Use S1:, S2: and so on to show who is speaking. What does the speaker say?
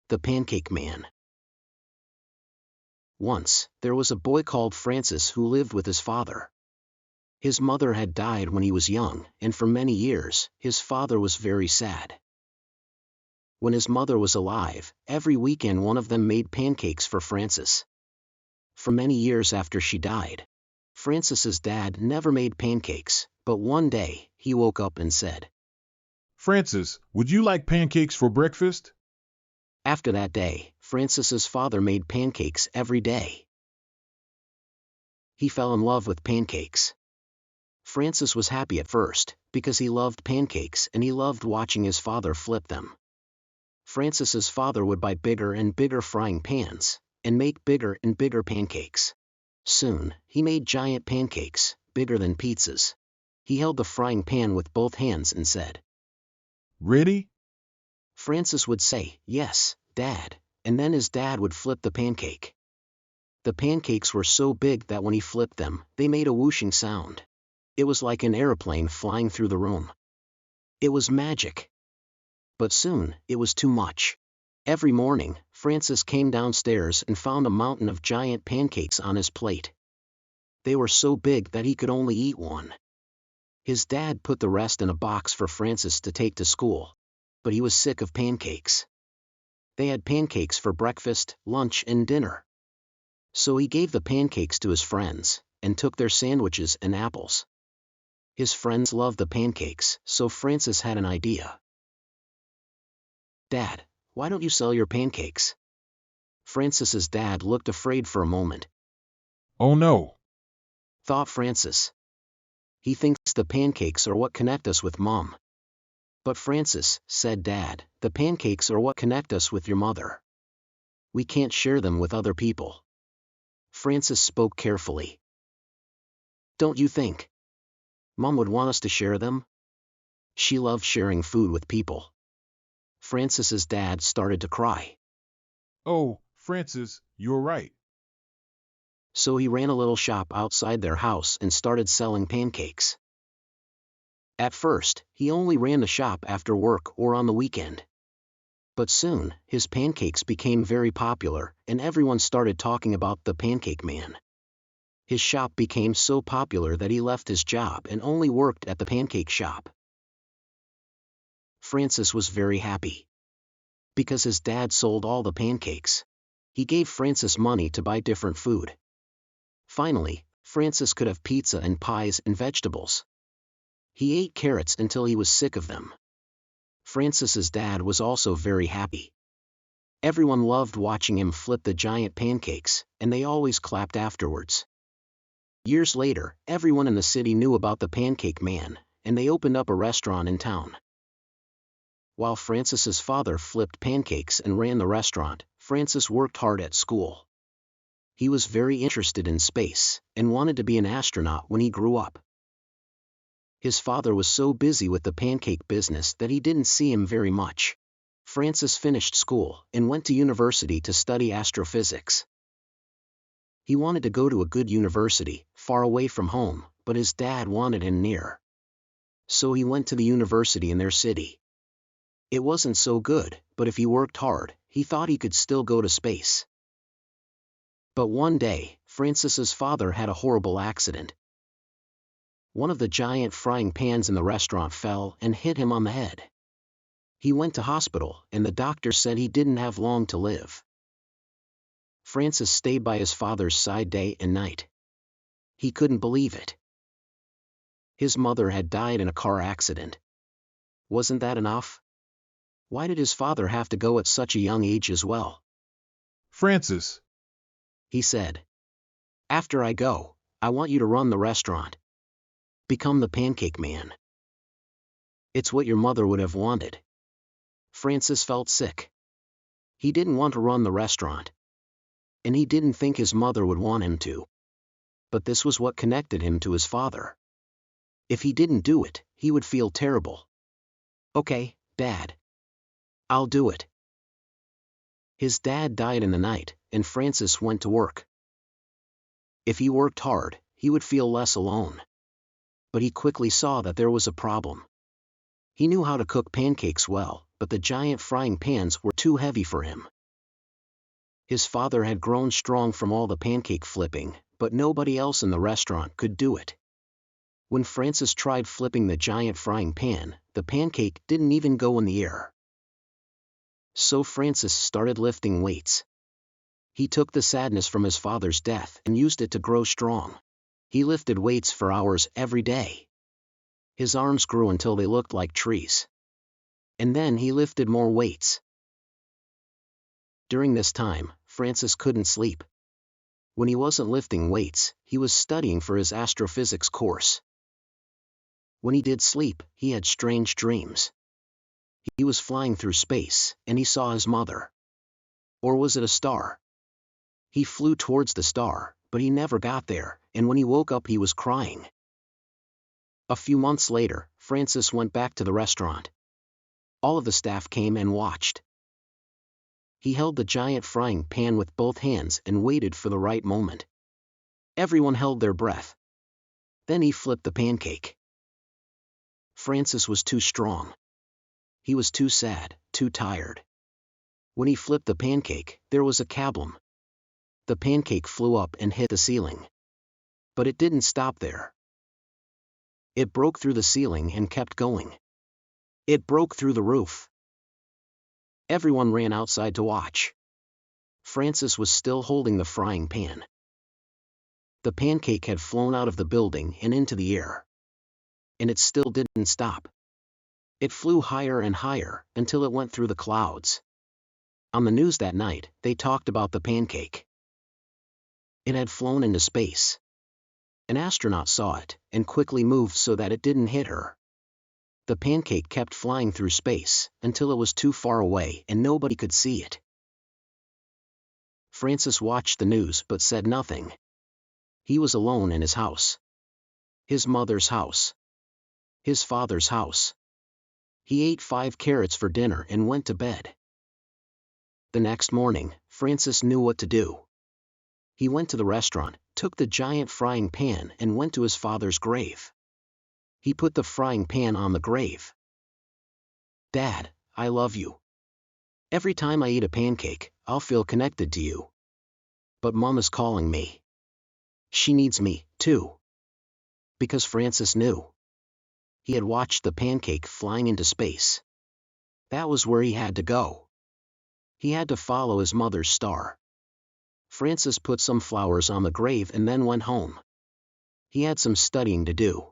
S1: The Pancake Man. Once, there was a boy called Francis who lived with his father. His mother had died when he was young, and for many years, his father was very sad. When his mother was alive, every weekend one of them made pancakes for Francis. For many years after she died, Francis's dad never made pancakes, but one day, he woke up and said,
S2: Francis, would you like pancakes for breakfast?
S1: After that day, Francis's father made pancakes every day. He fell in love with pancakes. Francis was happy at first, because he loved pancakes and he loved watching his father flip them. Francis's father would buy bigger and bigger frying pans, and make bigger and bigger pancakes. Soon, he made giant pancakes, bigger than pizzas. He held the frying pan with both hands and said,
S2: Ready?
S1: Francis would say, Yes, Dad, and then his dad would flip the pancake. The pancakes were so big that when he flipped them, they made a whooshing sound. It was like an airplane flying through the room. It was magic. But soon, it was too much. Every morning, Francis came downstairs and found a mountain of giant pancakes on his plate. They were so big that he could only eat one. His dad put the rest in a box for Francis to take to school. But he was sick of pancakes. They had pancakes for breakfast, lunch, and dinner. So he gave the pancakes to his friends, and took their sandwiches and apples. His friends loved the pancakes, so Francis had an idea. Dad, why don't you sell your pancakes? Francis's dad looked afraid for a moment.
S2: Oh no,
S1: Thought Francis. He thinks the pancakes are what connect us with Mom. But Francis, said Dad, the pancakes are what connect us with your mother. We can't share them with other people. Francis spoke carefully. Don't you think Mom would want us to share them? She loved sharing food with people. Francis's dad started to cry.
S2: Oh, Francis, you're right.
S1: So he ran a little shop outside their house and started selling pancakes. At first, he only ran the shop after work or on the weekend. But soon, his pancakes became very popular, and everyone started talking about the Pancake Man. His shop became so popular that he left his job and only worked at the pancake shop. Francis was very happy. Because his dad sold all the pancakes. He gave Francis money to buy different food. Finally, Francis could have pizza and pies and vegetables. He ate carrots until he was sick of them. Francis's dad was also very happy. Everyone loved watching him flip the giant pancakes, and they always clapped afterwards. Years later, everyone in the city knew about the Pancake Man, and they opened up a restaurant in town. While Francis's father flipped pancakes and ran the restaurant, Francis worked hard at school. He was very interested in space, and wanted to be an astronaut when he grew up. His father was so busy with the pancake business that he didn't see him very much. Francis finished school and went to university to study astrophysics. He wanted to go to a good university, far away from home, but his dad wanted him near. So he went to the university in their city. It wasn't so good, but if he worked hard, he thought he could still go to space. But one day, Francis's father had a horrible accident. One of the giant frying pans in the restaurant fell and hit him on the head. He went to hospital, and the doctor said he didn't have long to live. Francis stayed by his father's side day and night. He couldn't believe it. His mother had died in a car accident. Wasn't that enough? Why did his father have to go at such a young age as well?
S2: Francis,
S1: He said. After I go, I want you to run the restaurant. Become the Pancake Man. It's what your mother would have wanted. Francis felt sick. He didn't want to run the restaurant. And he didn't think his mother would want him to. But this was what connected him to his father. If he didn't do it, he would feel terrible. Okay, Dad. I'll do it. His dad died in the night, and Francis went to work. If he worked hard, he would feel less alone. But he quickly saw that there was a problem. He knew how to cook pancakes well, but the giant frying pans were too heavy for him. His father had grown strong from all the pancake flipping, but nobody else in the restaurant could do it. When Francis tried flipping the giant frying pan, the pancake didn't even go in the air. So Francis started lifting weights. He took the sadness from his father's death and used it to grow strong. He lifted weights for hours every day. His arms grew until they looked like trees. And then he lifted more weights. During this time, Francis couldn't sleep. When he wasn't lifting weights, he was studying for his astrophysics course. When he did sleep, he had strange dreams. He was flying through space, and he saw his mother. Or was it a star? He flew towards the star, but he never got there, and when he woke up he was crying. A few months later, Francis went back to the restaurant. All of the staff came and watched. He held the giant frying pan with both hands and waited for the right moment. Everyone held their breath. Then he flipped the pancake. Francis was too strong. He was too sad, too tired. When he flipped the pancake, there was a kablum. The pancake flew up and hit the ceiling. But it didn't stop there. It broke through the ceiling and kept going. It broke through the roof. Everyone ran outside to watch. Francis was still holding the frying pan. The pancake had flown out of the building and into the air. And it still didn't stop. It flew higher and higher until it went through the clouds. On the news that night, they talked about the pancake. It had flown into space. An astronaut saw it and quickly moved so that it didn't hit her. The pancake kept flying through space until it was too far away and nobody could see it. Francis watched the news but said nothing. He was alone in his house. His mother's house. His father's house. He ate 5 carrots for dinner and went to bed. The next morning, Francis knew what to do. He went to the restaurant, took the giant frying pan and went to his father's grave. He put the frying pan on the grave. "Dad, I love you. Every time I eat a pancake, I'll feel connected to you. But Mom is calling me. She needs me, too." Because Francis knew. He had watched the pancake flying into space. That was where he had to go. He had to follow his mother's star. Francis put some flowers on the grave and then went home. He had some studying to do.